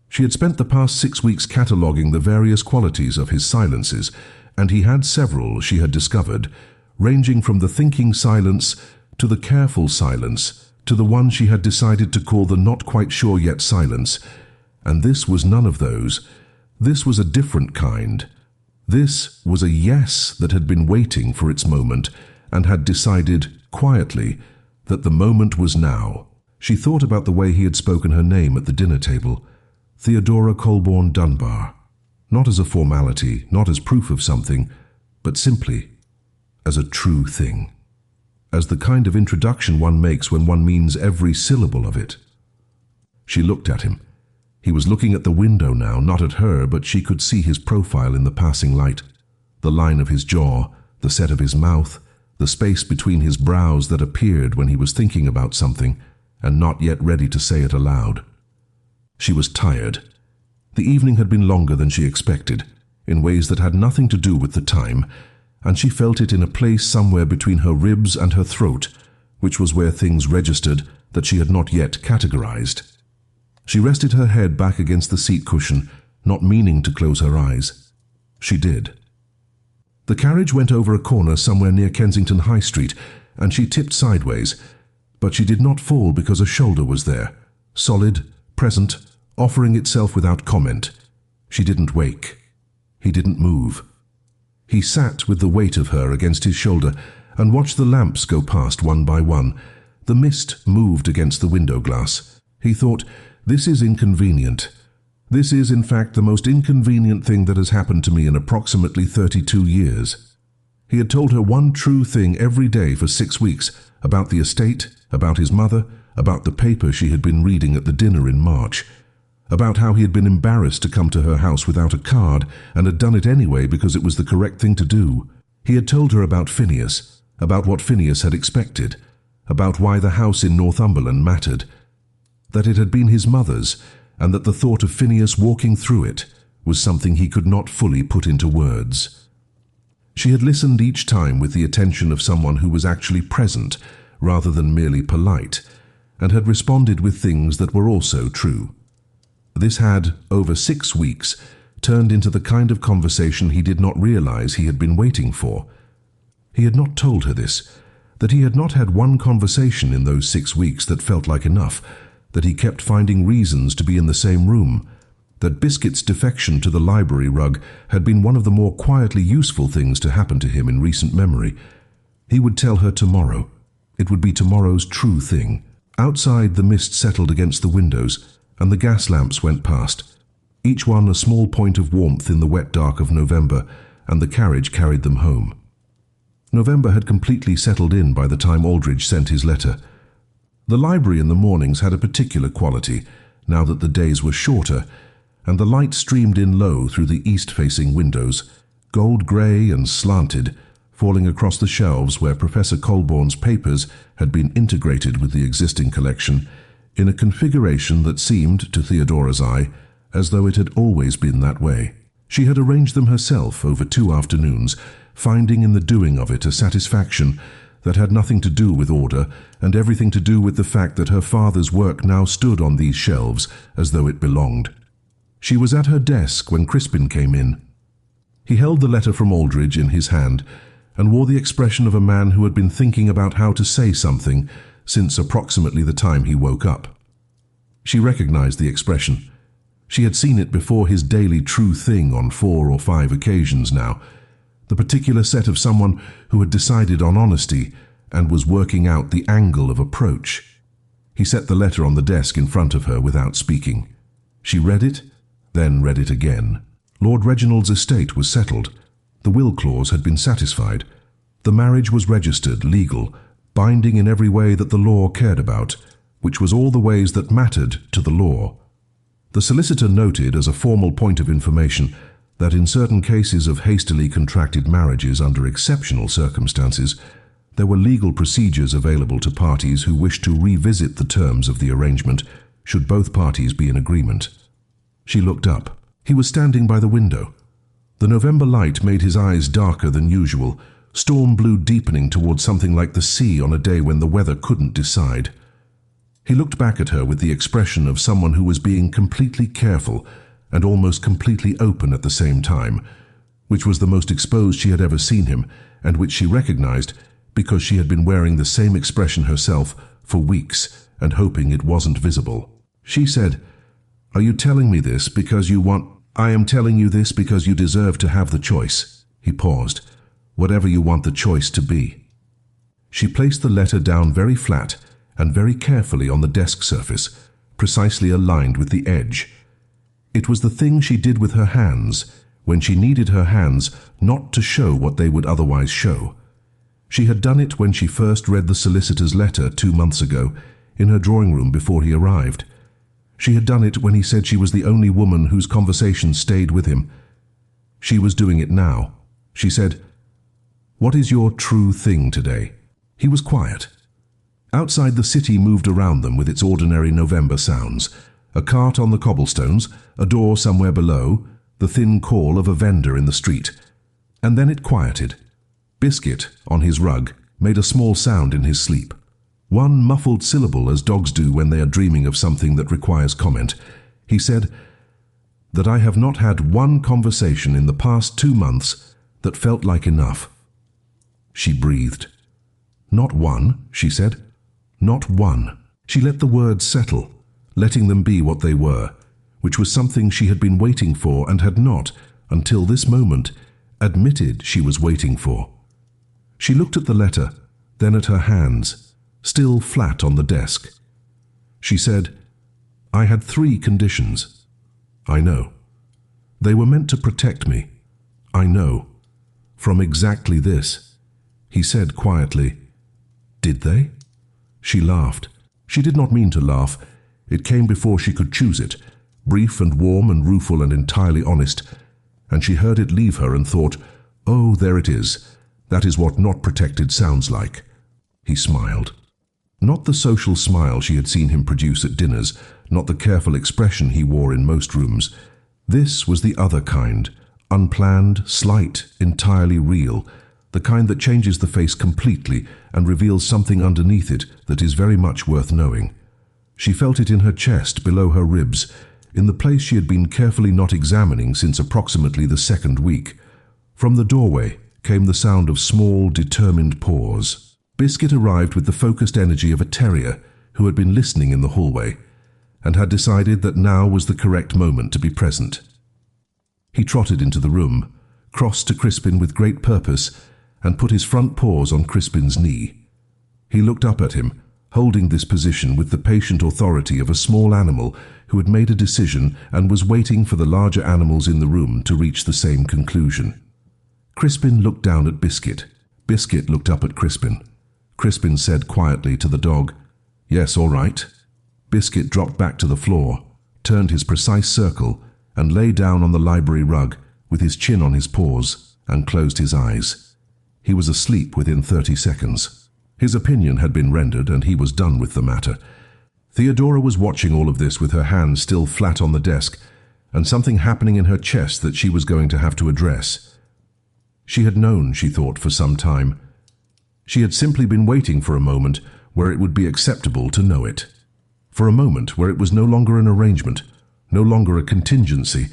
She had spent the past 6 weeks cataloguing the various qualities of his silences, and he had several, she had discovered, ranging from the thinking silence to the careful silence to the one she had decided to call the not quite sure yet silence. And this was none of those. This was a different kind. This was a yes that had been waiting for its moment and had decided, quietly, that the moment was now. She thought about the way he had spoken her name at the dinner table. Theodora Colborne Dunbar. Not as a formality, not as proof of something, but simply as a true thing. As the kind of introduction one makes when one means every syllable of it. She looked at him. He was looking at the window now, not at her, but she could see his profile in the passing light, the line of his jaw, the set of his mouth, the space between his brows that appeared when he was thinking about something and not yet ready to say it aloud. She was tired. The evening had been longer than she expected, in ways that had nothing to do with the time, and she felt it in a place somewhere between her ribs and her throat, which was where things registered that she had not yet categorized. She rested her head back against the seat cushion, not meaning to close her eyes. She did. The carriage went over a corner somewhere near Kensington High Street, and she tipped sideways, but she did not fall because a shoulder was there, solid, present, offering itself without comment. She didn't wake. He didn't move. He sat with the weight of her against his shoulder and watched the lamps go past one by one. The mist moved against the window glass. He thought, "This is inconvenient. This is, in fact, the most inconvenient thing that has happened to me in approximately 32 years. He had told her one true thing every day for 6 weeks, about the estate, about his mother, about the paper she had been reading at the dinner in March, about how he had been embarrassed to come to her house without a card and had done it anyway because it was the correct thing to do. He had told her about Phineas, about what Phineas had expected, about why the house in Northumberland mattered, that it had been his mother's, and that the thought of Phineas walking through it was something he could not fully put into words. She had listened each time with the attention of someone who was actually present rather than merely polite, and had responded with things that were also true. This had, over 6 weeks, turned into the kind of conversation he did not realize he had been waiting for. He had not told her this, that he had not had one conversation in those 6 weeks that felt like enough, that he kept finding reasons to be in the same room, that Biscuit's defection to the library rug had been one of the more quietly useful things to happen to him in recent memory. He would tell her tomorrow. It would be tomorrow's true thing. Outside, the mist settled against the windows, and the gas lamps went past, each one a small point of warmth in the wet dark of November, and the carriage carried them home. November had completely settled in by the time Aldridge sent his letter. The library in the mornings had a particular quality, now that the days were shorter, and the light streamed in low through the east-facing windows, gold-grey and slanted, falling across the shelves where Professor Colborne's papers had been integrated with the existing collection, in a configuration that seemed, to Theodora's eye, as though it had always been that way. She had arranged them herself over 2 afternoons, finding in the doing of it a satisfaction that had nothing to do with order and everything to do with the fact that her father's work now stood on these shelves as though it belonged. She was at her desk when Crispin came in. He held the letter from Aldridge in his hand and wore the expression of a man who had been thinking about how to say something since approximately the time he woke up. She recognized the expression. She had seen it before his daily true thing on 4 or 5 occasions now, the particular set of someone who had decided on honesty and was working out the angle of approach. He set the letter on the desk in front of her without speaking. She read it, then read it again. Lord Reginald's estate was settled. The will clause had been satisfied. The marriage was registered, legal, binding in every way that the law cared about, which was all the ways that mattered to the law. The solicitor noted as a formal point of information that in certain cases of hastily contracted marriages under exceptional circumstances, there were legal procedures available to parties who wished to revisit the terms of the arrangement should both parties be in agreement. She looked up. He was standing by the window. The November light made his eyes darker than usual, storm blue deepening towards something like the sea on a day when the weather couldn't decide. He looked back at her with the expression of someone who was being completely careful and almost completely open at the same time, which was the most exposed she had ever seen him, and which she recognized because she had been wearing the same expression herself for weeks and hoping it wasn't visible. She said, "Are you telling me this because you want—" "I am telling you this because you deserve to have the choice." He paused. "Whatever you want the choice to be." She placed the letter down very flat and very carefully on the desk surface, precisely aligned with the edge. It was the thing she did with her hands when she needed her hands not to show what they would otherwise show. She had done it when she first read the solicitor's letter 2 months ago in her drawing room before he arrived. She had done it when he said she was the only woman whose conversation stayed with him. She was doing it now. She said, "What is your true thing today?" He was quiet. Outside, the city moved around them with its ordinary November sounds. A cart on the cobblestones, a door somewhere below, the thin call of a vendor in the street. And then it quieted. Biscuit, on his rug, made a small sound in his sleep. One muffled syllable, as dogs do when they are dreaming of something that requires comment. He said, "That I have not had one conversation in the past 2 months that felt like enough." She breathed. "Not one," she said. "Not one." She let the words settle, letting them be what they were, which was something she had been waiting for and had not, until this moment, admitted she was waiting for. She looked at the letter, then at her hands, still flat on the desk. She said, "I had 3 conditions." "I know." "They were meant to protect me." "I know. From exactly this." He said quietly, "Did they?" She laughed. She did not mean to laugh. It came before she could choose it, brief and warm and rueful and entirely honest, and she heard it leave her and thought, "Oh, there it is. That is what not protected sounds like." He smiled. Not the social smile she had seen him produce at dinners, not the careful expression he wore in most rooms. This was the other kind, unplanned, slight, entirely real, the kind that changes the face completely and reveals something underneath it that is very much worth knowing. She felt it in her chest, below her ribs, in the place she had been carefully not examining since approximately the 2nd week. From the doorway came the sound of small, determined paws. Biscuit arrived with the focused energy of a terrier who had been listening in the hallway and had decided that now was the correct moment to be present. He trotted into the room, crossed to Crispin with great purpose, and put his front paws on Crispin's knee. He looked up at him, holding this position with the patient authority of a small animal who had made a decision and was waiting for the larger animals in the room to reach the same conclusion. Crispin looked down at Biscuit. Biscuit looked up at Crispin. Crispin said quietly to the dog, "Yes, all right." Biscuit dropped back to the floor, turned his precise circle, and lay down on the library rug with his chin on his paws and closed his eyes. He was asleep within 30 seconds. His opinion had been rendered and he was done with the matter. Theodora was watching all of this with her hands still flat on the desk and something happening in her chest that she was going to have to address. She had known, she thought, for some time. She had simply been waiting for a moment where it would be acceptable to know it. For a moment where it was no longer an arrangement, no longer a contingency,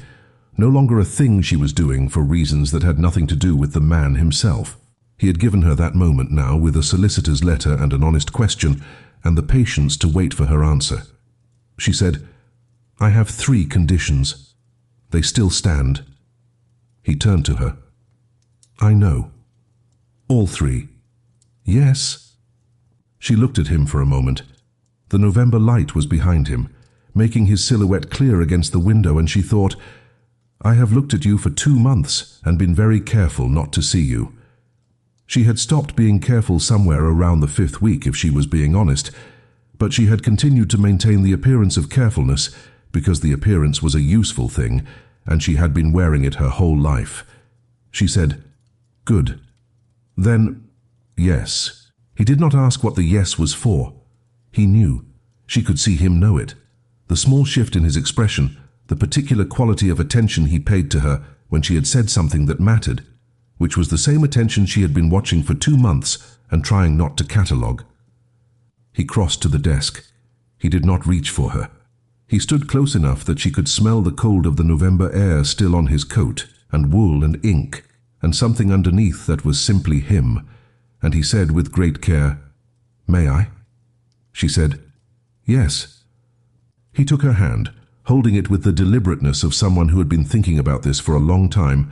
no longer a thing she was doing for reasons that had nothing to do with the man himself. He had given her that moment now with a solicitor's letter and an honest question, and the patience to wait for her answer. She said, "I have 3 conditions. They still stand." He turned to her. "I know. All 3. Yes." She looked at him for a moment. The November light was behind him, making his silhouette clear against the window, and she thought, "I have looked at you for 2 months and been very careful not to see you. She had stopped being careful somewhere around the 5th week, if she was being honest, but she had continued to maintain the appearance of carefulness because the appearance was a useful thing, and she had been wearing it her whole life. She said, "Good. Then, yes." He did not ask what the yes was for. He knew. She could see him know it. The small shift in his expression, the particular quality of attention he paid to her when she had said something that mattered, which was the same attention she had been watching for 2 months and trying not to catalogue. He crossed to the desk. He did not reach for her. He stood close enough that she could smell the cold of the November air still on his coat, and wool and ink, and something underneath that was simply him, and he said with great care, "May I?" She said, "Yes." He took her hand, holding it with the deliberateness of someone who had been thinking about this for a long time,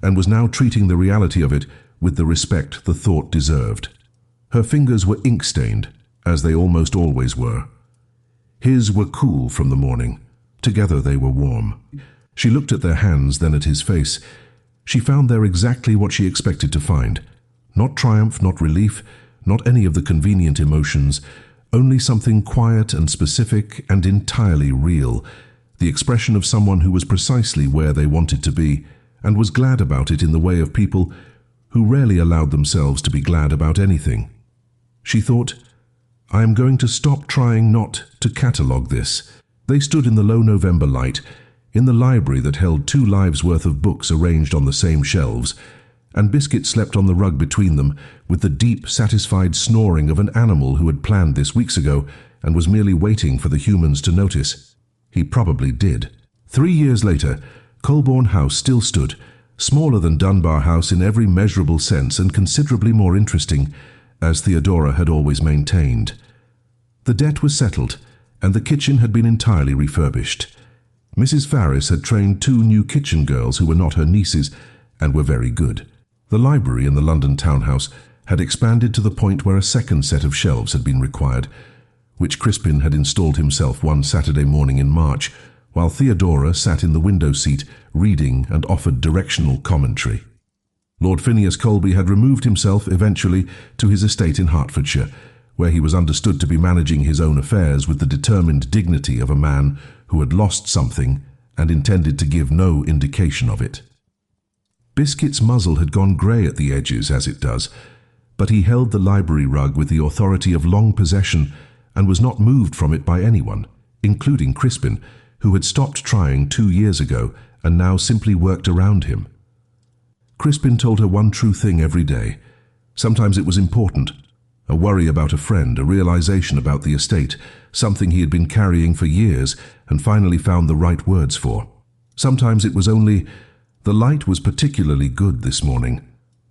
and was now treating the reality of it with the respect the thought deserved. Her fingers were ink-stained, as they almost always were. His were cool from the morning. Together they were warm. She looked at their hands, then at his face. She found there exactly what she expected to find. Not triumph, not relief, not any of the convenient emotions, only something quiet and specific and entirely real, the expression of someone who was precisely where they wanted to be, and was glad about it in the way of people who rarely allowed themselves to be glad about anything. She thought, "I am going to stop trying not to catalogue this." They stood in the low November light, in the library that held 2 lives' worth of books arranged on the same shelves, and Biscuit slept on the rug between them with the deep, satisfied snoring of an animal who had planned this weeks ago and was merely waiting for the humans to notice. He probably did. 3 years later, Colborne House still stood, smaller than Dunbar House in every measurable sense and considerably more interesting, as Theodora had always maintained. The debt was settled, and the kitchen had been entirely refurbished. Mrs. Farris had trained 2 new kitchen girls who were not her nieces, and were very good. The library in the London townhouse had expanded to the point where a second set of shelves had been required, which Crispin had installed himself one Saturday morning in March, while Theodora sat in the window seat reading and offered directional commentary. Lord Phineas Colby had removed himself eventually to his estate in Hertfordshire, where he was understood to be managing his own affairs with the determined dignity of a man who had lost something and intended to give no indication of it. Biscuit's muzzle had gone grey at the edges, as it does, but he held the library rug with the authority of long possession and was not moved from it by anyone, including Crispin, who had stopped trying 2 years ago and now simply worked around him. Crispin told her one true thing every day. Sometimes it was important, a worry about a friend, a realization about the estate, something he had been carrying for years and finally found the right words for. Sometimes it was only, "The light was particularly good this morning.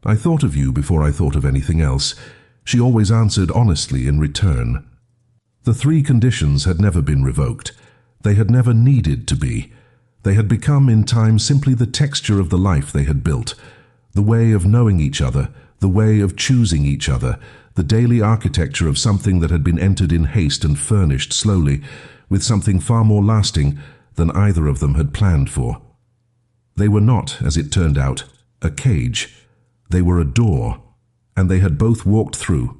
I thought of you before I thought of anything else." She always answered honestly in return. The 3 conditions had never been revoked. They had never needed to be. They had become in time simply the texture of the life they had built, the way of knowing each other, the way of choosing each other, the daily architecture of something that had been entered in haste and furnished slowly, with something far more lasting than either of them had planned for. They were not, as it turned out, a cage. They were a door, and they had both walked through,